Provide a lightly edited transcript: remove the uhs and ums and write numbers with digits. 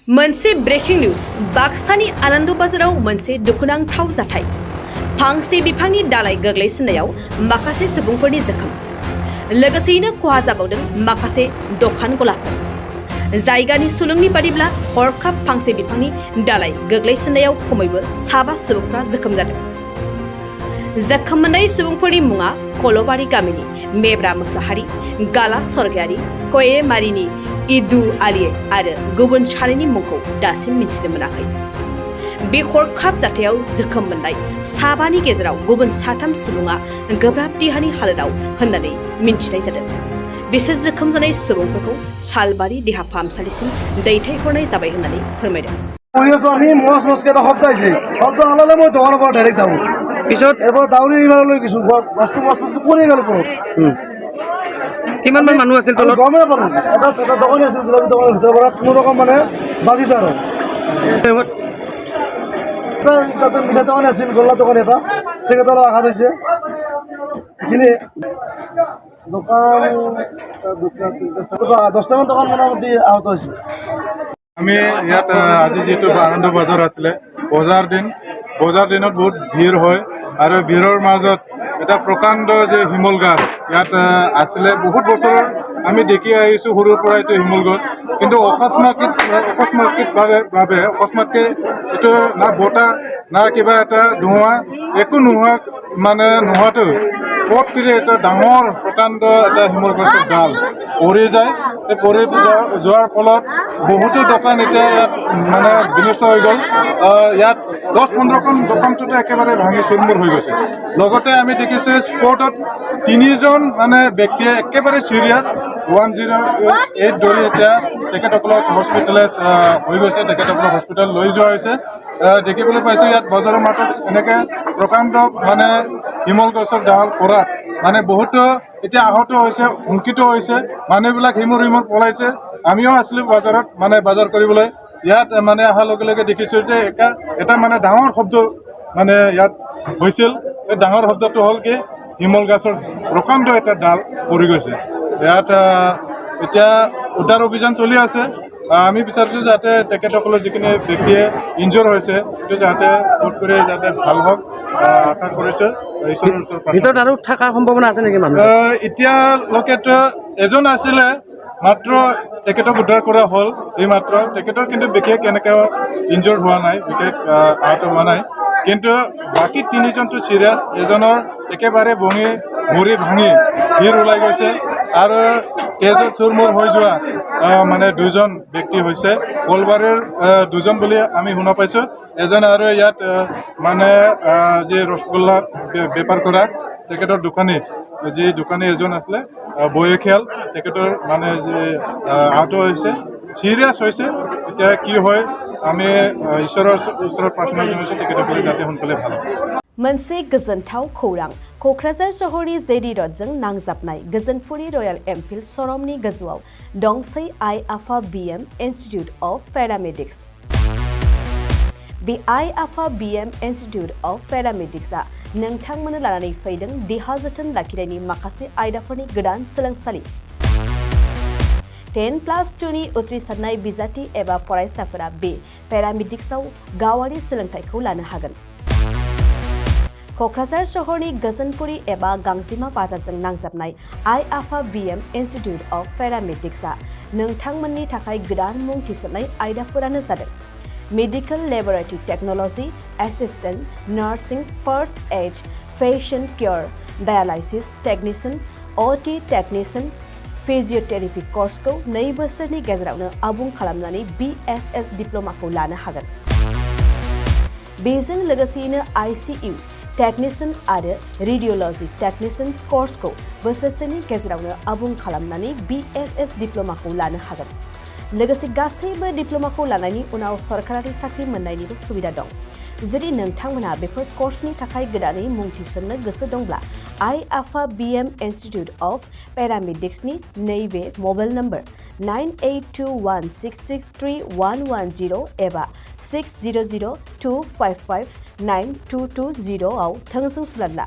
मोनसे breaking news बाक्सानि आनन्द बाजाराव मोनसे दुखुनांथाव जाथाय फांसे बिफांनि दालाइ गोग्लैसिननायाव माखासे सुबुंफोरनि जोखोम लोगोसेयैनो खहा जाबावदों माखासे दखान गलाफोर जायगानि सुलुंनि बादिब्ला हरखाब फांसे बिफांनि दालाइ गोग्लैसिननायाव खमैबो 7 सुबुंफोरा जोखोम जादों जोखोम मोननाय सुबुंफोरनि मुङा कलबारि गामिनि मेब्रा मुसाहारि गाला सरगियारि कयेमारिनि इदु आली आरो गुबुन सानैनि मुंखौ दासिम मिथिनो मोनाखै बे हरखाब जाथायाव जोखोम मोननाय 7नि गेजेराव गुबुन 3 सुबुङा गोब्राब देहानि हालोदाव होननानै मिथिनाय जादों बिसोर जोखोम जानाय सुबुंफोरखौ सालबारि देहा फाहामसालिसिम दैथायहरनाय जाबाय होननानै फोरमायदों আমি মস মস কেটা শব্দ আইছে শব্দ আলালে মই দোকানৰ পৰা ডাইৰেক্ট যাওঁ পিছত এবাৰ দাউৰি এইবাৰ লৈ গৈছোঁ বস্তু মস মস পৰি গ'ল পৰত কিমান মান মানুহ আছিল তলত গমেই নাপালোঁ এটা দোকানী আছিল জিলাপি দোকানৰ ভিতৰৰ পৰা কোনো ৰকম মানে বাচিছে আৰু তাতে মিঠাই দোকান আছিল গোল্লা দোকান এটা তেখেতৰ আঘাত হৈছে এইখিনি দোকান 10টামান দোকান মোটামুটি আহত হৈছে আমি ইয়াত আজি যেটো আনন্দ বজাৰ আছিলে বজাৰ দিনত বহুত ভিৰ হয় আৰু ভিৰৰ মাজত এটা প্ৰকাণ্ড যে হিমল গছ ইয়াত আছিলে বহুত বছৰৰ আমি দেখি আহিছো সৰুৰ পৰা এইটো হিমল গছ কিন্তু অকস্মাতকে এইটো না বতাহ না কিবা এটা ধোঁৱা একো নোহোৱা মানে নোহোৱাটো ক'ত যে এটা ডাঙৰ প্ৰকাণ্ড এটা হিমল গছৰ ডাল পৰি যায় এই পৰি যোৱাৰ ফলত বহুতো দোকান এতিয়া ইয়াত মানে বিনষ্ট হৈ গ'ল ইয়াত 10-15খন দোকানটোতে একেবাৰে ভাঙি চুৰমুৰ হৈ গৈছে লগতে আমি দেখিছোঁ স্পটত 3জন মানে ব্যক্তিয়ে একেবাৰে চিৰিয়াছ 108 ধৰি এতিয়া তেখেতসকলক হস্পিটেলাইজ হৈ গৈছে তেখেতসকলক হস্পিটেল লৈ যোৱা হৈছে দেখিবলৈ পাইছোঁ ইয়াত বজাৰৰ মাজত এনেকৈ প্ৰকাণ্ড মানে হিমল গছৰ ডাল পৰাত মানে বহুতো এতিয়া আহত হৈছে শংকিত হৈছে মানুহবিলাক হিমুৰ পলাইছে আমিও আছিলোঁ বজাৰত মানে বজাৰ কৰিবলৈ ইয়াত মানে অহাৰ লগে লগে দেখিছোঁ যে এটা মানে ডাঙৰ শব্দ মানে ইয়াত হৈছিল এই ডাঙৰ শব্দটো হ'ল কি হিমল গছৰ প্ৰকাণ্ড এটা ডাল পৰি গৈছে ইয়াত এতিয়া উদ্ধাৰ অভিযান চলি আছে আমি বিচাৰিছোঁ যাতে তেখেতসকলৰ যিখিনি ব্যক্তিয়ে ইনজৰ হৈছে সেইটো যাতে ক'ত কৰি যাতে ভাল হওক আশা কৰিছোঁ ঈশ্বৰৰ ওচৰত ভিতৰত আৰু থকাৰ সম্ভাৱনা আছে নেকি মানুহ এতিয়ালৈকেতো এজন আছিলে মাত্ৰ তেখেতক উদ্ধাৰ কৰা হ'ল এই মাত্ৰ তেখেতৰ কিন্তু বিশেষ এনেকৈ ইনজৰ্ড হোৱা নাই বিশেষ আহত হোৱা নাই কিন্তু বাকী 3জনটো চিৰিয়াছ এজনৰ একেবাৰে ভৰি ভাঙি ভিৰ ওলাই গৈছে আৰু তেজত চুৰমুৰ হৈ যোৱা মানে 2জন ব্যক্তি হৈছে কলবাৰীৰ 2জন বুলি আমি শুনা পাইছোঁ এজন আৰু ইয়াত মানে যি ৰসগোল্লা বেপাৰ কৰা তেখেতৰ দোকানী এজন আছিলে বয়সীয়াল তেখেতৰ মানে যি আহত হৈছে চিৰিয়াছ হৈছে এতিয়া কি হয় আমি ঈশ্বৰৰ ওচৰত প্ৰাৰ্থনা জনাইছোঁ তেখেতসকলে যাতে সোনকালে ভাল হয় मोनसे गोजोनथाव खौरां क'क्राझार सहरनि जेडी रडजों नांजाबनाय गोजोनपुरी रयेल एनफिल्ड श'रुमनि गोजौआव दंसै आइ आफा बिएम इन्स्टिट्युट अफ पेरामेडिक्स बे आइ आफा बिएम इन्स्टिट्युट अफ पेरामेडिक्सआ नोंथांमोननो लानानै फैदों देहा जोथोन लाखिनायनि माखासे आयदाफोरनि गोदान सोलोंसालि 10+2नि उथ्रिसारनाय बिजाथि एबा फरायसाफोरा बे पेरामेडिक्सआव गावारि सोलोंथाइखौ लानो हागोन क'क्राझार सहरनि गोजोनपुरी एबा गांजिमा बाजारजों नांजाबनाय आइ आफा बिएम इन्स्टिट्युट अफ पेरामेडिक्सआ नोंथांमोननि थाखाय गोदान मुं थिसननाय आयदाफोरानो जादों medical laboratory technology assistant nursing first aid patient care dialysis technician अटि टेक्निशियान फिजियोथेरापि कर्सखौ 2 बोसोरनि गेजेरावनो आबुं खालामनानै BSS डिप्ल'माखौ लानो हागोन बेजों लोगोसेयैनो ICU टेक्निशियान आरो रेडियोलॉजी टेक्निशियान कर्सखौ बोसोरसेनि गेजेरावनो आबुं खालामनानै BSS डिप्ल'माखौ लानो हागोन लोगोसे गासैबो डिप्ल'माखौ लानायनि उनाव सरकारि साख्रि मोननायनिबो सुबिदा दं जुदि नोंथांमोनहा बेफोर कर्सनि थाखाय गोदानै मुं थिसननो गोसो दंब्ला आइ आफा बिएम इन्स्टिट्युट अफ पेरामेडिक्सनि नैबे मबाइल नम्बर 9821663110 एबा 6002559220 आव थोंजों सुलाद ला